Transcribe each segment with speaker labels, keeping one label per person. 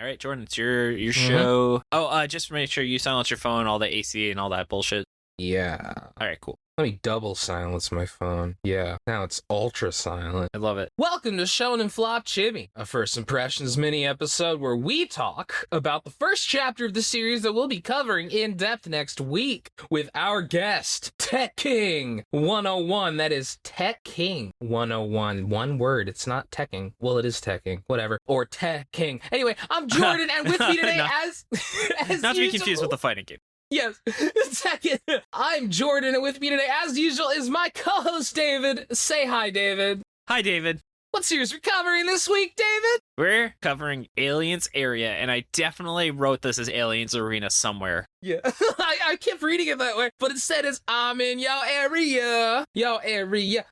Speaker 1: All right, Jordan, it's your show. Oh, just make sure you silence your phone, all the AC and all that bullshit.
Speaker 2: Yeah.
Speaker 1: All right, cool.
Speaker 2: Let me double silence my phone. Yeah, now it's ultra silent.
Speaker 1: I love it.
Speaker 2: Welcome to Shonen Flop Chibi, a First Impressions mini episode where we talk about the first chapter of the series that we'll be covering in depth next week with our guest, Tech King 101. That is Tech King 101. One word. It's not Teching. Well, it is Teching. Whatever. Or Tech King. Anyway, I'm Jordan, and with me today, as
Speaker 1: not to be
Speaker 2: usual,
Speaker 1: confused with the fighting game.
Speaker 2: Yes, second, I'm Jordan, and with me today, as usual, is my co-host, David. Say hi, David.
Speaker 1: Hi, David.
Speaker 2: What series we're covering this week, David?
Speaker 1: We're covering Aliens Area, and I definitely wrote this as Aliens Arena somewhere.
Speaker 2: Yeah, I kept reading it that way, but instead it's, I'm in your area,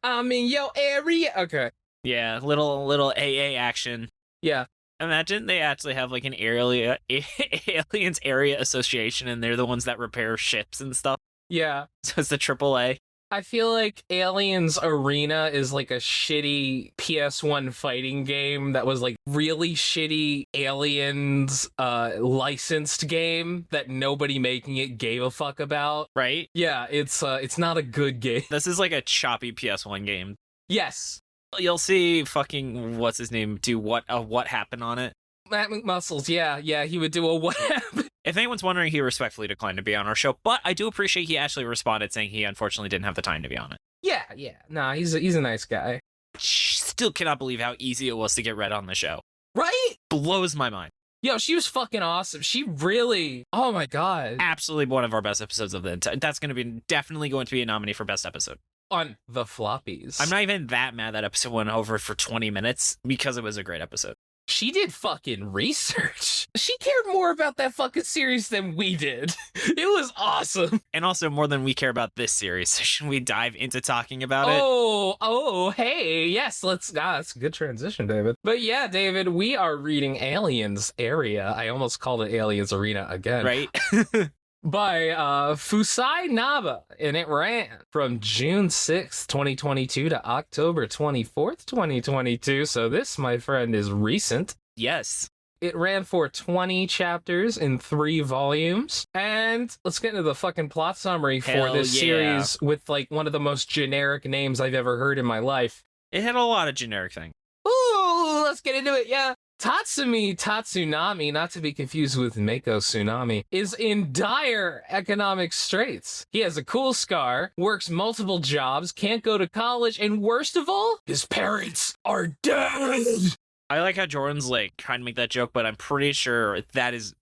Speaker 2: I'm in your area. Okay.
Speaker 1: Yeah, little AA action.
Speaker 2: Yeah.
Speaker 1: Imagine they actually have like an Aliens Area Association, and they're the ones that repair ships and stuff.
Speaker 2: Yeah.
Speaker 1: So it's the AAA.
Speaker 2: I feel like Aliens Arena is like a shitty PS1 fighting game that was like really shitty Aliens licensed game that nobody making it gave a fuck about.
Speaker 1: Right?
Speaker 2: Yeah, it's not a good game.
Speaker 1: This is like a choppy PS1 game.
Speaker 2: Yes.
Speaker 1: You'll see fucking what's his name do what happened on it.
Speaker 2: Matt McMuscles, yeah, he would do a what happened.
Speaker 1: If anyone's wondering, he respectfully declined to be on our show, but I do appreciate he actually responded saying he unfortunately didn't have the time to be on it.
Speaker 2: Yeah. Nah, he's a nice guy.
Speaker 1: Still cannot believe how easy it was to get Red on the show.
Speaker 2: Right?
Speaker 1: Blows my mind.
Speaker 2: Yo, she was fucking awesome. She really, oh my god.
Speaker 1: Absolutely one of our best episodes of the entire. That's definitely going to be a nominee for best episode.
Speaker 2: On the floppies.
Speaker 1: I'm not even that mad that episode went over for 20 minutes because it was a great episode.
Speaker 2: She did fucking research. She cared more about that fucking series than we did. It was awesome.
Speaker 1: And also more than we care about this series. So should we dive into talking about it?
Speaker 2: Oh, hey, yes, that's a good transition, David. But yeah, David, we are reading Aliens Area. I almost called it Aliens Arena again.
Speaker 1: Right?
Speaker 2: By Fusai Naba, and it ran from June 6th, 2022 to October 24th, 2022. So this, my friend, is recent.
Speaker 1: Yes.
Speaker 2: It ran for 20 chapters in 3 volumes. And let's get into the fucking plot summary for this series with like one of the most generic names I've ever heard in my life.
Speaker 1: It had a lot of generic things.
Speaker 2: Ooh, let's get into it, yeah. Tatsumi Tatsunami, not to be confused with Mako Tsunami, is in dire economic straits. He has a cool scar, works multiple jobs, can't go to college, and worst of all, his parents are dead!
Speaker 1: I like how Jordan's like trying to make that joke, but I'm pretty sure that is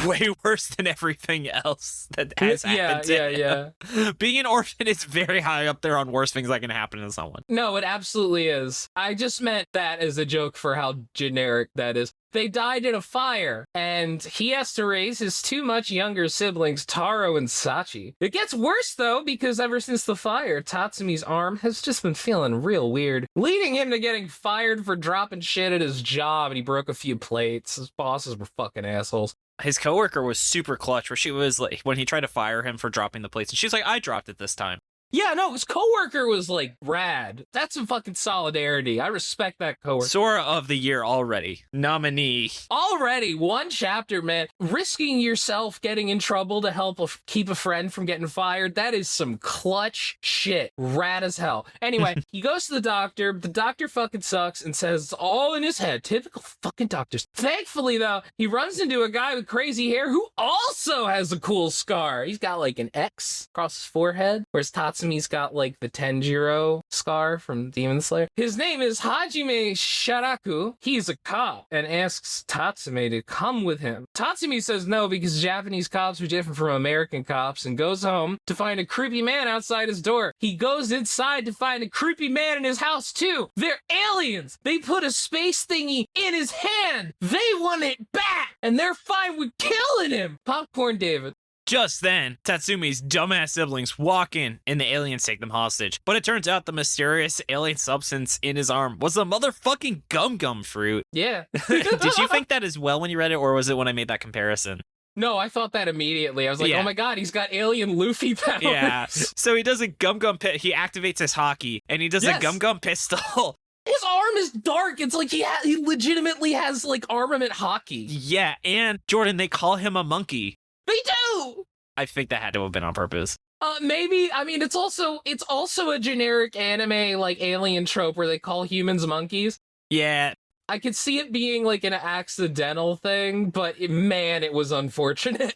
Speaker 1: way worse than everything else that has happened to him. Yeah. Being an orphan is very high up there on worst things that can happen to someone.
Speaker 2: No, it absolutely is. I just meant that as a joke for how generic that is. They died in a fire, and he has to raise his 2 much younger siblings, Taro and Sachi. It gets worse, though, because ever since the fire, Tatsumi's arm has just been feeling real weird, leading him to getting fired for dropping shit at his job, and he broke a few plates. His bosses were fucking assholes.
Speaker 1: His coworker was super clutch, where she was like, when he tried to fire him for dropping the plates, and she's like, I dropped it this time.
Speaker 2: Yeah, no, his coworker was like rad. That's some fucking solidarity. I respect that coworker.
Speaker 1: Sora of the year already. Nominee.
Speaker 2: Already, 1 chapter, man. Risking yourself getting in trouble to help keep a friend from getting fired. That is some clutch shit. Rad as hell. Anyway, he goes to the doctor. The doctor fucking sucks and says it's all in his head. Typical fucking doctors. Thankfully, though, he runs into a guy with crazy hair who also has a cool scar. He's got like an X across his forehead, whereas Tatsumi's got like the Tenjiro scar from Demon Slayer. His name is Hajime Sharaku. He's a cop and asks Tatsumi to come with him. Tatsumi says no because Japanese cops are different from American cops and goes home to find a creepy man outside his door. He goes inside to find a creepy man in his house too. They're aliens. They put a space thingy in his hand. They want it back and they're fine with killing him. Popcorn David.
Speaker 1: Just then, Tatsumi's dumbass siblings walk in and the aliens take them hostage. But it turns out the mysterious alien substance in his arm was a motherfucking gum fruit.
Speaker 2: Yeah.
Speaker 1: Did you think that as well when you read it, or was it when I made that comparison?
Speaker 2: No, I thought that immediately. I was like,
Speaker 1: Yeah.
Speaker 2: oh my god, he's got alien Luffy powers.
Speaker 1: Yeah. So he does a he activates his hockey, and he does a
Speaker 2: Yes.
Speaker 1: gum pistol.
Speaker 2: His arm is dark. It's like he legitimately has like armament hockey.
Speaker 1: Yeah, and Jordan, they call him a monkey.
Speaker 2: They do.
Speaker 1: I think that had to have been on purpose.
Speaker 2: Maybe. I mean, it's also a generic anime like alien trope where they call humans monkeys.
Speaker 1: Yeah.
Speaker 2: I could see it being like an accidental thing, but man, it was unfortunate.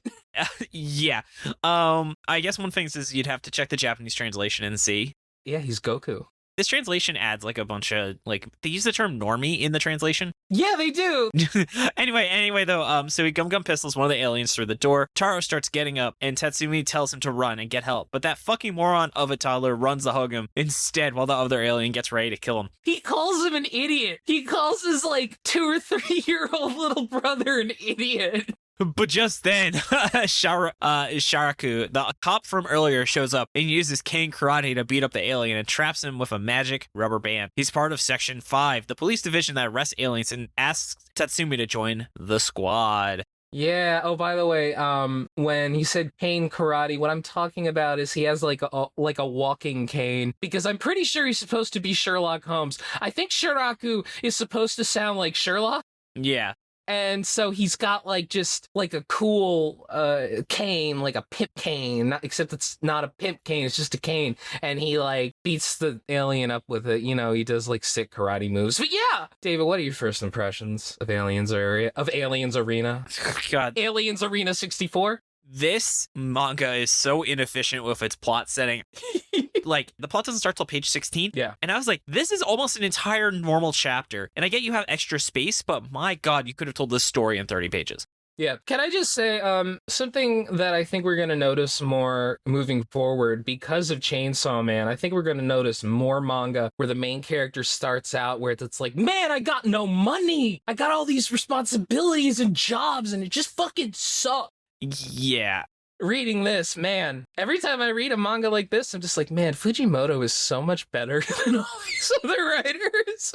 Speaker 1: Yeah. I guess one thing is you'd have to check the Japanese translation and see.
Speaker 2: Yeah, he's Goku.
Speaker 1: This translation adds like a bunch of like they use the term normie in the translation.
Speaker 2: Yeah, they do.
Speaker 1: Anyway though, so he gum pistols one of the aliens through the door. Taro starts getting up and Tatsumi tells him to run and get help, but that fucking moron of a toddler runs to hug him instead while the other alien gets ready to kill him.
Speaker 2: He calls him an idiot. He calls his like 2 or 3-year-old little brother an idiot.
Speaker 1: But just then, Sharaku, the cop from earlier, shows up and uses cane karate to beat up the alien and traps him with a magic rubber band. He's part of Section 5, the police division that arrests aliens, and asks Tatsumi to join the squad.
Speaker 2: Yeah. Oh, by the way, when he said cane karate, what I'm talking about is he has like a walking cane, because I'm pretty sure he's supposed to be Sherlock Holmes. I think Shiraku is supposed to sound like Sherlock.
Speaker 1: Yeah.
Speaker 2: And so he's got like just like a cool cane, like a pimp cane, except it's not a pimp cane, it's just a cane. And he like beats the alien up with it. You know, he does like sick karate moves. But yeah, David, what are your first impressions of Aliens Arena?
Speaker 1: God.
Speaker 2: Aliens Arena 64?
Speaker 1: This manga is so inefficient with its plot setting. Like, the plot doesn't start till page 16.
Speaker 2: Yeah.
Speaker 1: And I was like, this is almost an entire normal chapter. And I get you have extra space, but my God, you could have told this story in 30 pages.
Speaker 2: Yeah. Can I just say something that I think we're going to notice more moving forward because of Chainsaw Man? I think we're going to notice more manga where the main character starts out where it's like, man, I got no money. I got all these responsibilities and jobs and it just fucking sucks.
Speaker 1: Yeah.
Speaker 2: Reading this, man, every time I read a manga like this, I'm just like, man, Fujimoto is so much better than all these other writers.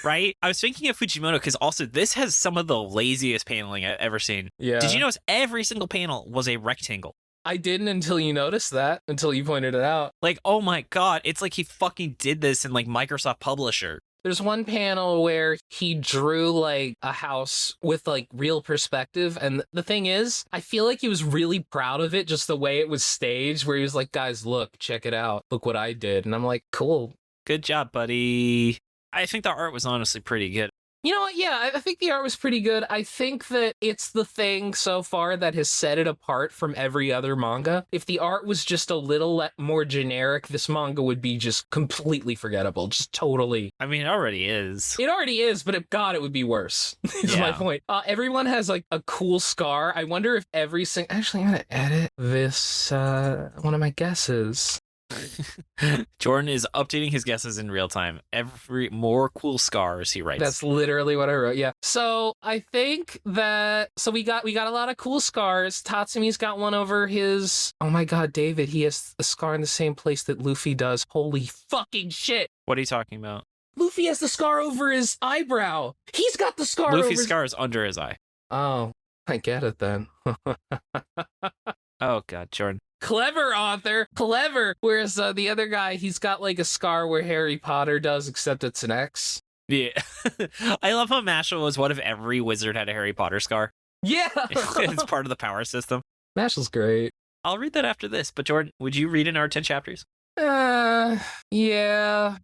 Speaker 1: Right? I was thinking of Fujimoto because also this has some of the laziest paneling I've ever seen.
Speaker 2: Yeah.
Speaker 1: Did you notice every single panel was a rectangle?
Speaker 2: I didn't until you noticed that, until you pointed it out.
Speaker 1: Like, oh my God, it's like he fucking did this in like Microsoft Publisher.
Speaker 2: There's one panel where he drew like a house with like real perspective. And the thing is, I feel like he was really proud of it, just the way it was staged, where he was like, guys, look, check it out. Look what I did. And I'm like, cool.
Speaker 1: Good job, buddy. I think the art was honestly pretty good.
Speaker 2: You know what? Yeah, I think the art was pretty good. I think that it's the thing so far that has set it apart from every other manga. If the art was just a little more generic, this manga would be just completely forgettable. Just totally.
Speaker 1: I mean, it already is.
Speaker 2: It already is, but if God, it would be worse. Is my point. Everyone has like a cool scar. I wonder if every single... Actually, I'm going to edit this. One of my guesses.
Speaker 1: Jordan is updating his guesses in real time. Every more cool scars, he writes.
Speaker 2: That's literally what I wrote. Yeah. So I think that we got a lot of cool scars. Tatsumi's got one over his. Oh my God, David! He has a scar in the same place that Luffy does. Holy fucking shit!
Speaker 1: What are you talking about?
Speaker 2: Luffy has the scar over his eyebrow. He's got the scar.
Speaker 1: Luffy's scar is under his eye.
Speaker 2: Oh, I get it then.
Speaker 1: Oh God, Jordan.
Speaker 2: Clever author, clever. Whereas the other guy, he's got like a scar where Harry Potter does, except it's an X.
Speaker 1: Yeah. I love how Mashal was what if every wizard had a Harry Potter scar.
Speaker 2: Yeah.
Speaker 1: It's part of the power system.
Speaker 2: Mashal's great.
Speaker 1: I'll read that after this. But Jordan, would you read in our 10 chapters?
Speaker 2: Yeah.
Speaker 1: Yeah,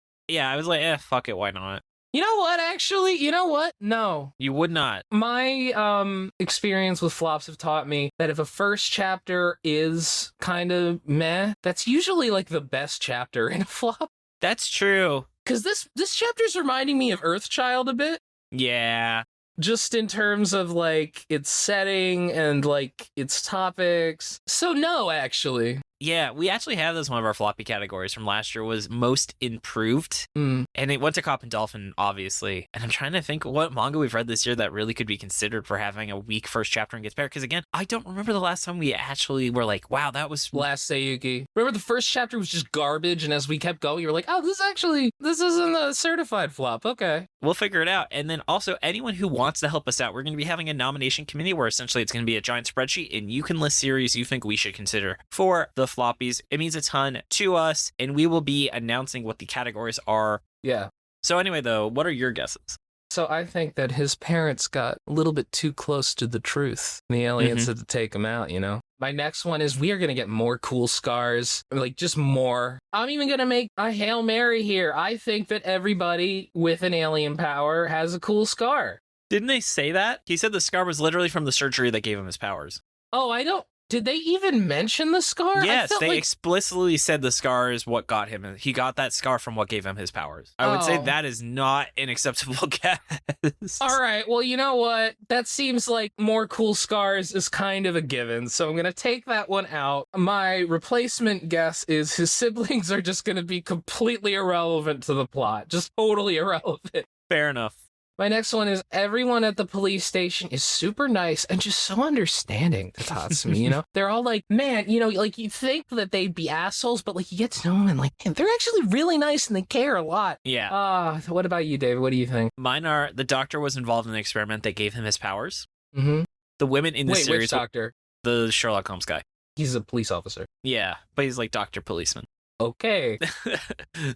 Speaker 1: I was like, fuck it, why not?
Speaker 2: You know what, actually? You know what? No.
Speaker 1: You would not.
Speaker 2: My experience with flops have taught me that if a first chapter is kind of meh, that's usually like the best chapter in a flop.
Speaker 1: That's true.
Speaker 2: Because this chapter's reminding me of Earthchild a bit.
Speaker 1: Yeah.
Speaker 2: Just in terms of like its setting and like its topics. So no, actually.
Speaker 1: Yeah, we actually have this one of our floppy categories from last year was most improved. And it went to Cop and Dolphin, obviously. And I'm trying to think what manga we've read this year that really could be considered for having a weak first chapter and gets better. Because again, I don't remember the last time we actually were like, wow, that was...
Speaker 2: Last Sayuki. Remember the first chapter was just garbage, and as we kept going, you were like, oh, this isn't a certified flop. Okay.
Speaker 1: We'll figure it out. And then also, anyone who wants to help us out, we're going to be having a nomination committee where essentially it's going to be a giant spreadsheet, and you can list series you think we should consider for the floppies. It means a ton to us, and we will be announcing what the categories are.
Speaker 2: Yeah.
Speaker 1: So anyway, though, what are your guesses?
Speaker 2: So I think that his parents got a little bit too close to the truth. And the aliens had to take him out, you know? My next one is we are going to get more cool scars. Like, just more. I'm even going to make a Hail Mary here. I think that everybody with an alien power has a cool scar.
Speaker 1: Didn't they say that? He said the scar was literally from the surgery that gave him his powers.
Speaker 2: Oh, I don't... Did they even mention the scar?
Speaker 1: Yes, they explicitly said the scar is what got him. He got that scar from what gave him his powers. I would say that is not an acceptable guess.
Speaker 2: All right, well, you know what? That seems like more cool scars is kind of a given, so I'm going to take that one out. My replacement guess is his siblings are just going to be completely irrelevant to the plot. Just totally irrelevant.
Speaker 1: Fair enough.
Speaker 2: My next one is everyone at the police station is super nice and just so understanding to Tatsumi, you know? They're all like, man, you know, like you think that they'd be assholes, but like you get to know them and like, man, they're actually really nice and they care a lot.
Speaker 1: Yeah.
Speaker 2: What about you, David? What do you think?
Speaker 1: Mine are the doctor was involved in the experiment that gave him his powers.
Speaker 2: Mm-hmm.
Speaker 1: The women in the series.
Speaker 2: Which doctor?
Speaker 1: The Sherlock Holmes guy.
Speaker 2: He's a police officer.
Speaker 1: Yeah, but he's like Dr. Policeman.
Speaker 2: Okay.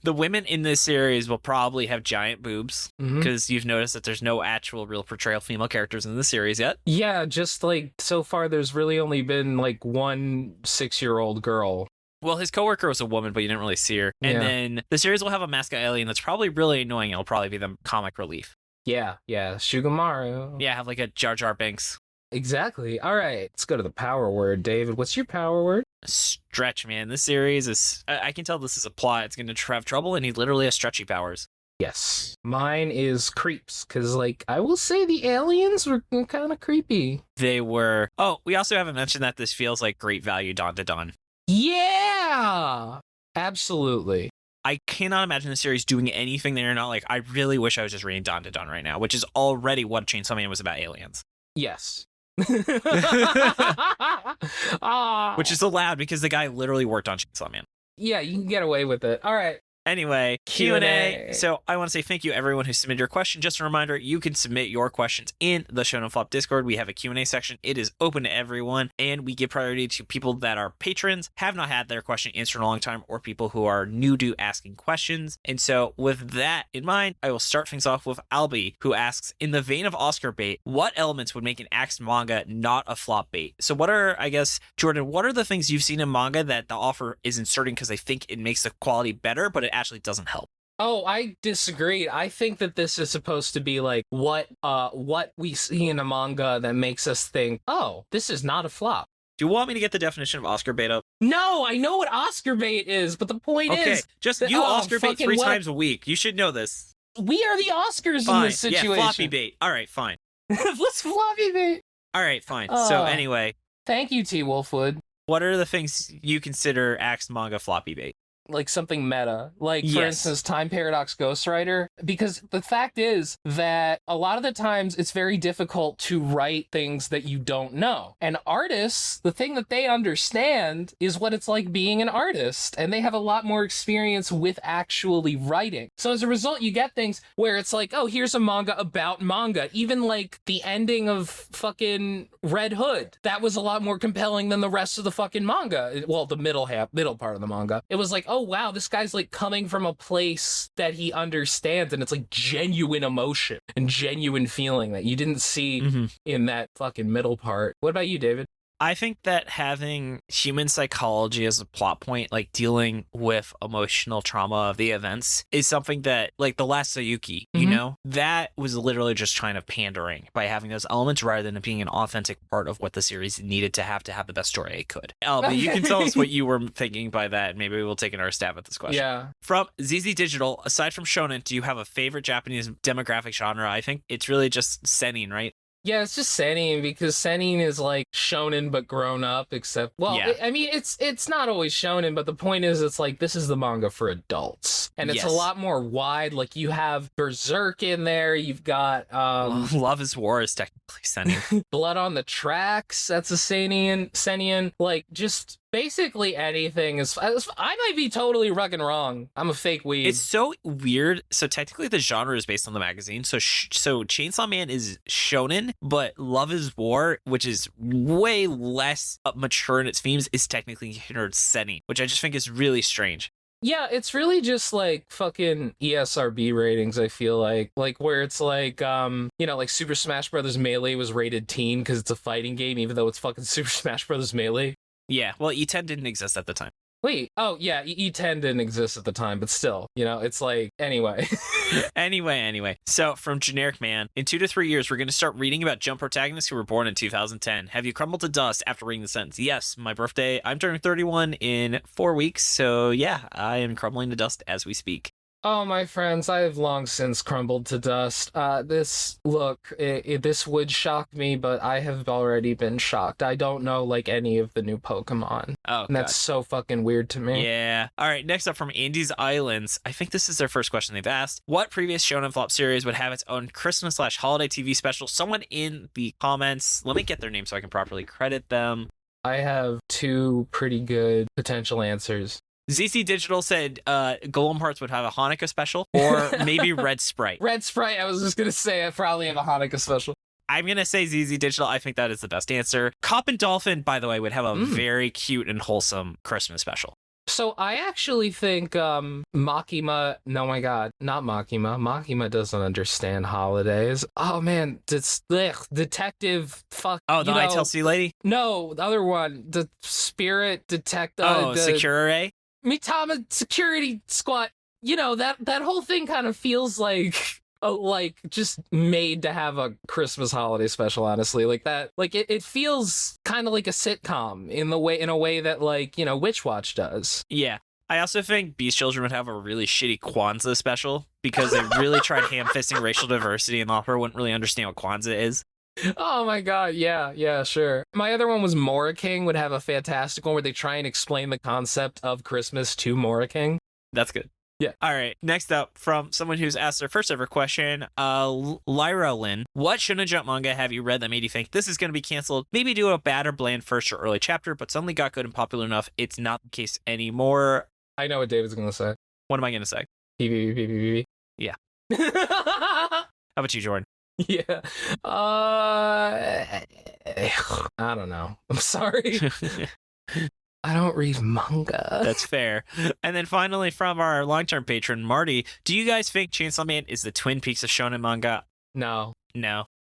Speaker 1: The women in this series will probably have giant boobs because you've noticed that there's no actual real portrayal of female characters in the series yet.
Speaker 2: Yeah, just like so far there's really only been like one 6-year-old girl.
Speaker 1: Well, his coworker was a woman, but you didn't really see her. And then the series will have a mascot alien that's probably really annoying. It'll probably be the comic relief.
Speaker 2: Yeah, Shugamaru.
Speaker 1: Yeah, have like a Jar Jar Binks.
Speaker 2: Exactly. All right, let's go to the power word. David, what's your power word?
Speaker 1: Stretch, man. This series is, I can tell this is a plot. It's going to have trouble, and he literally has stretchy powers.
Speaker 2: Yes. Mine is creeps, because, like, I will say the aliens were kind of creepy.
Speaker 1: They were. Oh, we also haven't mentioned that this feels like great value Dawn to Dawn.
Speaker 2: Yeah! Absolutely.
Speaker 1: I cannot imagine the series doing anything that you're not like, I really wish I was just reading Dawn to Dawn right now, which is already what Chainsaw Man was about aliens.
Speaker 2: Yes.
Speaker 1: Which is allowed because the guy literally worked on Chainsaw Man.
Speaker 2: Yeah, you can get away with it. All right.
Speaker 1: Anyway, Q&A. So I want to say thank you everyone who submitted your question. Just a reminder, you can submit your questions in the Shonen Flop Discord. We have a Q&A section. It is open to everyone, and we give priority to people that are patrons, have not had their question answered in a long time, or people who are new to asking questions. And so with that in mind, I will start things off with Albie, who asks, in the vein of Oscar bait, what elements would make an axed manga not a flop bait? So what are, I guess, Jordan, what are the things you've seen in manga that the author is inserting because they think it makes the quality better, but it actually doesn't help?
Speaker 2: Oh, I disagree. I think that this is supposed to be like what we see in a manga that makes us think, oh, this is not a flop.
Speaker 1: Do you want me to get the definition of Oscar bait up?
Speaker 2: No, I know what Oscar bait is, but the point is...
Speaker 1: just you Oscar bait 3 times a week. You should know this.
Speaker 2: We are the Oscars
Speaker 1: fine.
Speaker 2: In this situation.
Speaker 1: Yeah, floppy bait. All right, fine.
Speaker 2: What's floppy bait?
Speaker 1: All right, fine. So anyway...
Speaker 2: Thank you, T. Wolfwood.
Speaker 1: What are the things you consider axed manga floppy bait?
Speaker 2: Like something meta, like for instance, Time Paradox Ghostwriter, because the fact is that a lot of the times it's very difficult to write things that you don't know. And artists, the thing that they understand is what it's like being an artist, and they have a lot more experience with actually writing. So as a result, you get things where it's like, oh, here's a manga about manga. Even like the ending of fucking Red Hood, that was a lot more compelling than the rest of the fucking manga. Well, the middle part of the manga. It was like, oh, wow, this guy's like coming from a place that he understands, and it's like genuine emotion and genuine feeling that you didn't see in that fucking middle part. What about you, David?
Speaker 1: I think that having human psychology as a plot point, like dealing with emotional trauma of the events, is something that, like the last Sayuki, you know, that was literally just trying to pandering by having those elements rather than it being an authentic part of what the series needed to have the best story it could. But you can tell us what you were thinking by that, and maybe we'll take another stab at this question.
Speaker 2: Yeah.
Speaker 1: From ZZ Digital, aside from shonen, do you have a favorite Japanese demographic genre? I think it's really just seinen, right?
Speaker 2: Yeah, it's just seinen, because seinen is like shonen but grown up, except, well, I mean, it's not always shonen, but the point is it's like, this is the manga for adults. And it's a lot more wide. Like, you have Berserk in there, you've got...
Speaker 1: Love is War is technically seinen.
Speaker 2: Blood on the Tracks, that's a seinen. Like, just... basically anything is... I might be totally fucking wrong. I'm a fake weeb.
Speaker 1: It's so weird. So technically the genre is based on the magazine. So Chainsaw Man is shonen, but Love is War, which is way less mature in its themes, is technically considered seinen, which I just think is really strange.
Speaker 2: Yeah, it's really just like fucking ESRB ratings, I feel like. Like where it's like like Super Smash Bros. Melee was rated teen because it's a fighting game, even though it's fucking Super Smash Bros. Melee.
Speaker 1: Yeah, well, E10 didn't exist at the time.
Speaker 2: Wait, oh yeah, E10 didn't exist at the time, but still, it's like, anyway.
Speaker 1: Anyway. So, from Generic Man, in 2 to 3 years, we're going to start reading about Jump protagonists who were born in 2010. Have you crumbled to dust after reading the sentence? Yes, my birthday. I'm turning 31 in 4 weeks, so yeah, I am crumbling to dust as we speak.
Speaker 2: Oh, my friends, I have long since crumbled to dust. This would shock me, but I have already been shocked. I don't know, like, any of the new Pokemon.
Speaker 1: Oh,
Speaker 2: and that's so fucking weird to me.
Speaker 1: Yeah. All right, next up from Andy's Islands. I think this is their first question they've asked. What previous Shonen Flop series would have its own Christmas/holiday TV special? Someone in the comments, let me get their name so I can properly credit them.
Speaker 2: I have 2 pretty good potential answers.
Speaker 1: ZC Digital said Golem Hearts would have a Hanukkah special, or maybe Red Sprite.
Speaker 2: Red Sprite, I was just going to say, I probably have a Hanukkah special.
Speaker 1: I'm going to say ZZ Digital. I think that is the best answer. Cop and Dolphin, by the way, would have a very cute and wholesome Christmas special.
Speaker 2: So I actually think Makima, no my god, not Makima. Makima doesn't understand holidays. Oh man, detective, fuck.
Speaker 1: Oh, the ITLC lady?
Speaker 2: No, the other one, the spirit detective.
Speaker 1: Secure.
Speaker 2: Mitama Security Squad. That whole thing kind of feels like just made to have a Christmas holiday special, honestly. Like that, like it feels kind of like a sitcom in a way that Witch Watch does.
Speaker 1: Yeah. I also think Beast Children would have a really shitty Kwanzaa special because they really tried ham-fisting racial diversity and the author wouldn't really understand what Kwanzaa is.
Speaker 2: Oh my god, yeah, sure. My other one was Mora King would have a fantastic one where they try and explain the concept of Christmas to Mora King.
Speaker 1: That's good.
Speaker 2: Yeah.
Speaker 1: All right. Next up, from someone who's asked their first ever question, Lyra Lynn. What Shonen Jump manga have you read that made you think this is going to be canceled? Maybe do a bad or bland first or early chapter, but suddenly got good and popular enough. It's not the case anymore.
Speaker 2: I know what David's going to say.
Speaker 1: What am I going to say?
Speaker 2: PvP.
Speaker 1: Yeah. How about you, Jordan?
Speaker 2: Yeah. I don't know. I'm sorry. I don't read manga.
Speaker 1: That's fair. And then finally, from our long-term patron, Marty, do you guys think Chainsaw Man is the Twin Peaks of shonen manga?
Speaker 2: No.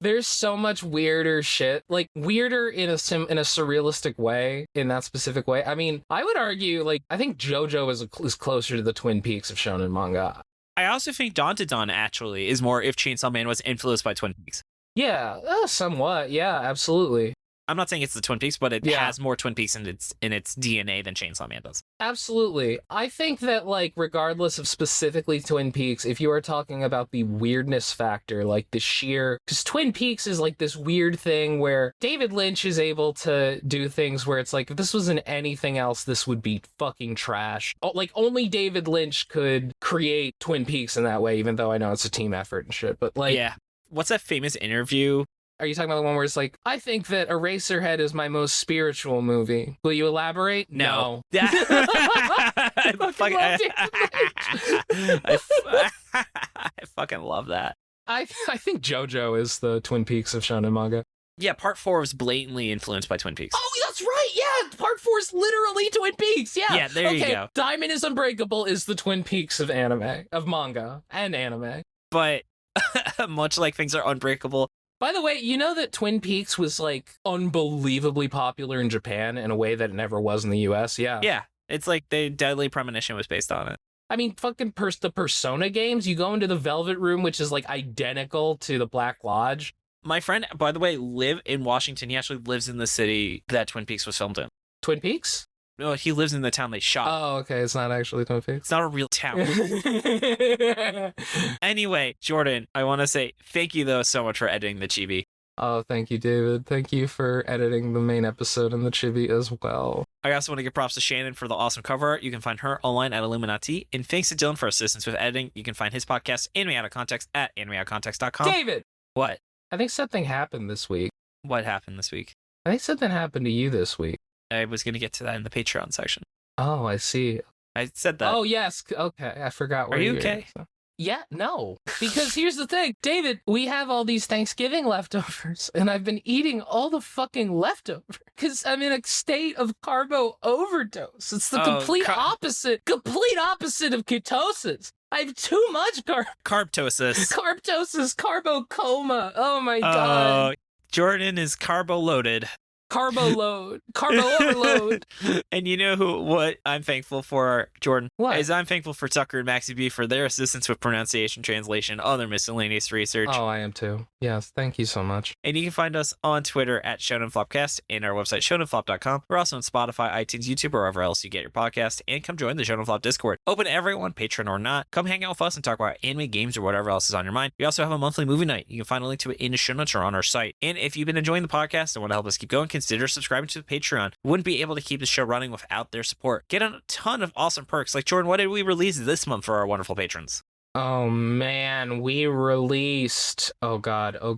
Speaker 1: There's
Speaker 2: so much weirder shit, like weirder in a surrealistic way, in that specific way. I mean, I would argue, I think JoJo is closer to the Twin Peaks of shonen manga.
Speaker 1: I also think Dawn to Dawn actually is more if Chainsaw Man was influenced by Twin Peaks.
Speaker 2: Yeah, somewhat. Yeah, absolutely.
Speaker 1: I'm not saying it's the Twin Peaks, but it has more Twin Peaks in its DNA than Chainsaw Man does.
Speaker 2: Absolutely. I think that, regardless of specifically Twin Peaks, if you are talking about the weirdness factor, the sheer... Because Twin Peaks is, this weird thing where David Lynch is able to do things where it's if this wasn't anything else, this would be fucking trash. Only David Lynch could create Twin Peaks in that way, even though I know it's a team effort and shit, but,
Speaker 1: Yeah. What's that famous interview?
Speaker 2: Are you talking about the one where it's I think that Eraserhead is my most spiritual movie? Will you elaborate?
Speaker 1: No.
Speaker 2: I
Speaker 1: fucking love that.
Speaker 2: I think JoJo is the Twin Peaks of shonen manga.
Speaker 1: Yeah, part 4 was blatantly influenced by Twin Peaks.
Speaker 2: Oh, that's right. Yeah, part 4 is literally Twin Peaks. Yeah.
Speaker 1: Yeah, there you go.
Speaker 2: Diamond is Unbreakable is the Twin Peaks of manga and anime.
Speaker 1: But much like things are unbreakable.
Speaker 2: By the way, you know that Twin Peaks was unbelievably popular in Japan in a way that it never was in the US? Yeah.
Speaker 1: Yeah. It's the Deadly Premonition was based on it.
Speaker 2: I mean, fucking the Persona games, you go into the Velvet Room, which is identical to the Black Lodge.
Speaker 1: My friend, by the way, live in Washington. He actually lives in the city that Twin Peaks was filmed in.
Speaker 2: Twin Peaks?
Speaker 1: No, he lives in the town they shot.
Speaker 2: Oh, okay. It's not actually Twin Peaks.
Speaker 1: It's not a real town. Anyway, Jordan, I want to say thank you, though, so much for editing the chibi.
Speaker 2: Oh, thank you, David. Thank you for editing the main episode and the chibi as well.
Speaker 1: I also want to give props to Shannon for the awesome cover art. You can find her online at Illuminati. And thanks to Dylan for assistance with editing. You can find his podcast, Anime Out of Context, at animeoutofcontext.com.
Speaker 2: David!
Speaker 1: What?
Speaker 2: I think something happened this week.
Speaker 1: What happened this week?
Speaker 2: I think something happened to you this week.
Speaker 1: I was going to get to that in the Patreon section.
Speaker 2: Oh, I see.
Speaker 1: I said that.
Speaker 2: Oh, yes. Okay. I forgot where
Speaker 1: Are you okay?
Speaker 2: Yeah, no. Because here's the thing, David, we have all these Thanksgiving leftovers, and I've been eating all the fucking leftovers because I'm in a state of carbo overdose. It's the complete opposite of ketosis. I have too much
Speaker 1: Carbtosis.
Speaker 2: Carbo coma. Oh my God.
Speaker 1: Jordan is carbo loaded.
Speaker 2: Carbo overload.
Speaker 1: And you know what I'm thankful for, Jordan?
Speaker 2: What?
Speaker 1: Is I'm thankful for Tucker and Maxie B for their assistance with pronunciation, translation, other miscellaneous research.
Speaker 2: Oh, I am too. Yes, thank you so much.
Speaker 1: And you can find us on Twitter at Shonen Flopcast and our website, shonenflop.com. We're also on Spotify, iTunes, YouTube, or wherever else you get your podcast. And come join the Shonen Flop Discord. Open to everyone, patron or not. Come hang out with us and talk about anime, games, or whatever else is on your mind. We also have a monthly movie night. You can find a link to it in the show notes or on our site. And if you've been enjoying the podcast and want to help us keep going, consider subscribing to the Patreon. We wouldn't be able to keep the show running without their support. Get a ton of awesome perks. Like, Jordan, what did we release this month for our wonderful patrons?
Speaker 2: Oh man, we released A Gravity? A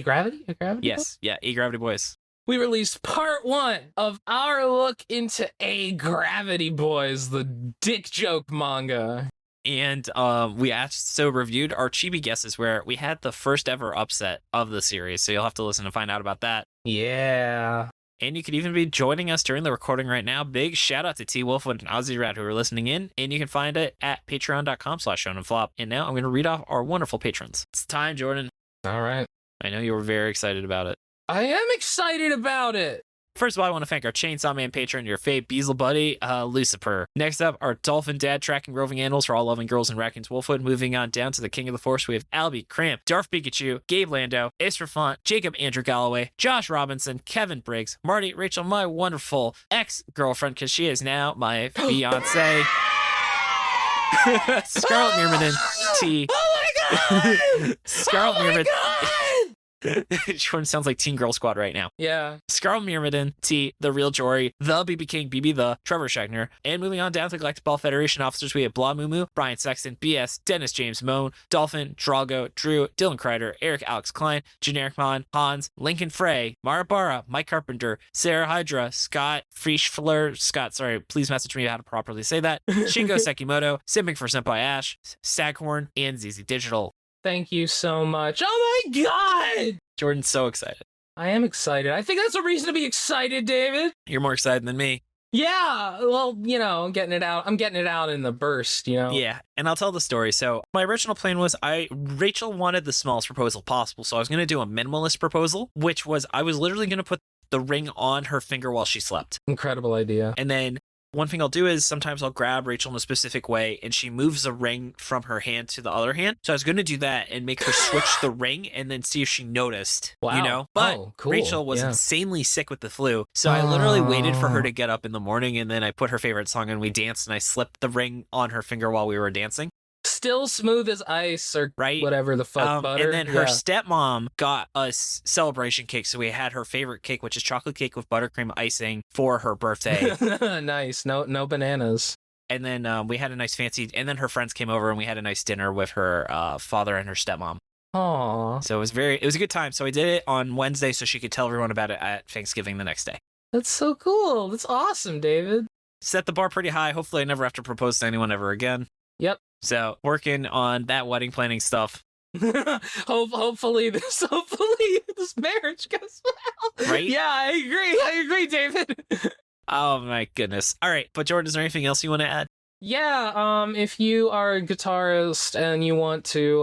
Speaker 2: Gravity?
Speaker 1: Yes, yeah, A Gravity Boys.
Speaker 2: We released part 1 of our look into A Gravity Boys, the dick joke manga.
Speaker 1: And we also reviewed our chibi guesses, where we had the first ever upset of the series. So you'll have to listen to find out about that.
Speaker 2: Yeah.
Speaker 1: And you could even be joining us during the recording right now. Big shout out to T Wolfwood and Ozzy Rat who are listening in. And you can find it at patreon.com/shonenflop. And now I'm going to read off our wonderful patrons. It's time, Jordan.
Speaker 2: All right.
Speaker 1: I know you were very excited about it.
Speaker 2: I am excited about it.
Speaker 1: First of all, I want to thank our Chainsaw Man patron, your fave Beazle buddy, Lucifer. Next up, our Dolphin Dad tracking roving animals for all loving girls and raccoons, Wolfwood. Moving on down to the King of the Force, we have Albie, Cramp, Darth Pikachu, Gabe Lando, Israfont, Jacob Andrew Galloway, Josh Robinson, Kevin Briggs, Marty, Rachel, my wonderful ex-girlfriend, because she is now my fiance. Scarlet Myrmidon, T.
Speaker 2: Oh my God!
Speaker 1: Scarlet
Speaker 2: Myrmidon.
Speaker 1: Jordan sounds like Teen Girl Squad right now.
Speaker 2: Yeah.
Speaker 1: Scarlet Myrmidon, T, The Real Jory, The BB King, BB The, Trevor Schechner. And moving on down to the Galactic Ball Federation officers, we have Blah Moo, Brian Sexton, BS, Dennis James Moan, Dolphin, Drago, Drew, Dylan Kreider, Eric Alex Klein, Generic Mon, Hans, Lincoln Frey, Mara Barra, Mike Carpenter, Sarah Hydra, Scott Frischfler, sorry, please message me how to properly say that, Shingo Sekimoto, Simping for Senpai Ash, Staghorn, and ZZ Digital.
Speaker 2: Thank you so much. Oh my God!
Speaker 1: Jordan's so excited.
Speaker 2: I am excited. I think that's a reason to be excited, David.
Speaker 1: You're more excited than me.
Speaker 2: Yeah, well, you know, I'm getting it out in the burst, you know?
Speaker 1: Yeah, and I'll tell the story. So my original plan was Rachel wanted the smallest proposal possible, so I was going to do a minimalist proposal, which was I was literally going to put the ring on her finger while she slept.
Speaker 2: Incredible idea.
Speaker 1: And then one thing I'll do is sometimes I'll grab Rachel in a specific way and she moves the ring from her hand to the other hand. So I was going to do that and make her switch the ring and then see if she noticed,
Speaker 2: wow.
Speaker 1: You know? But
Speaker 2: cool.
Speaker 1: Rachel was insanely sick with the flu. So I literally waited for her to get up in the morning and then I put her favorite song and we danced and I slipped the ring on her finger while we were dancing.
Speaker 2: Still smooth as ice or
Speaker 1: right?
Speaker 2: Whatever the fuck butter.
Speaker 1: And then her stepmom got us celebration cake. So we had her favorite cake, which is chocolate cake with buttercream icing for her birthday.
Speaker 2: Nice. No bananas.
Speaker 1: And then we had a nice fancy, and then her friends came over and we had a nice dinner with her father and her stepmom.
Speaker 2: Aww.
Speaker 1: So it was a good time. So I did it on Wednesday so she could tell everyone about it at Thanksgiving the next day.
Speaker 2: That's so cool. That's awesome, David.
Speaker 1: Set the bar pretty high. Hopefully I never have to propose to anyone ever again.
Speaker 2: Yep.
Speaker 1: So working on that wedding planning stuff.
Speaker 2: Hopefully this marriage goes well.
Speaker 1: Right?
Speaker 2: Yeah, I agree, David.
Speaker 1: Oh my goodness. All right, but Jordan, is there anything else you want to add?
Speaker 2: Yeah, if you are a guitarist and you want to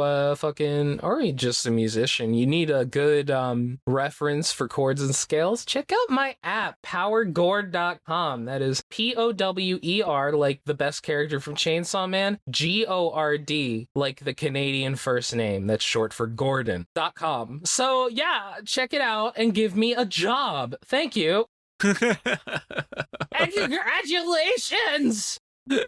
Speaker 2: or just a musician, you need a good reference for chords and scales, check out my app, powergord.com. That is POWER, like the best character from Chainsaw Man, GORD, like the Canadian first name, that's short for Gordon.com. So yeah, check it out and give me a job. Thank you. And congratulations!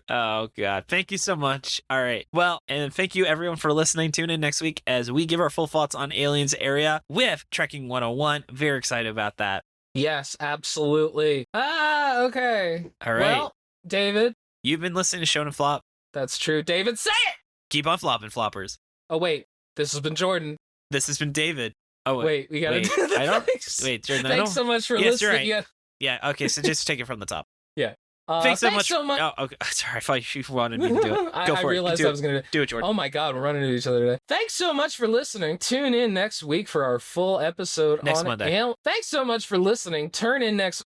Speaker 1: Oh god, thank you so much. All right, well, and thank you everyone for listening. Tune in next week as we give our full thoughts on Aliens Area with Trekking 101. Very excited about that.
Speaker 2: Yes, absolutely. Okay.
Speaker 1: All right,
Speaker 2: well, David,
Speaker 1: you've been listening to Shonen Flop.
Speaker 2: That's true. David, say it.
Speaker 1: Keep on flopping, floppers.
Speaker 2: Oh wait, this has been Jordan.
Speaker 1: This has been David. Oh
Speaker 2: wait, we gotta do the
Speaker 1: I don't
Speaker 2: thanks.
Speaker 1: Wait, Jordan.
Speaker 2: Thanks so much for listening.
Speaker 1: Right. Yeah, okay, so just take it from the top.
Speaker 2: Yeah.
Speaker 1: Thanks so much. Oh, okay. Sorry, I thought you wanted me to do it. Go for
Speaker 2: I realized I was going to
Speaker 1: do it, Jordan.
Speaker 2: Oh my God, we're running into each other today. Thanks so much for listening. Tune in next week for our full episode
Speaker 1: next
Speaker 2: on
Speaker 1: Monday.
Speaker 2: Thanks so much for listening. Thanks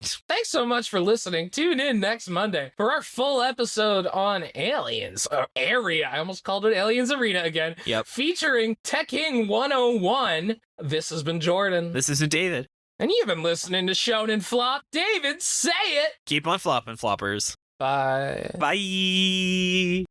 Speaker 2: so much for listening. Tune in next Monday for our full episode on Aliens Area. I almost called it Aliens Arena again.
Speaker 1: Yep.
Speaker 2: Featuring Teching 101. This has been Jordan.
Speaker 1: This is David.
Speaker 2: And you've been listening to Shonen Flop. David, say it!
Speaker 1: Keep on flopping, floppers.
Speaker 2: Bye.
Speaker 1: Bye.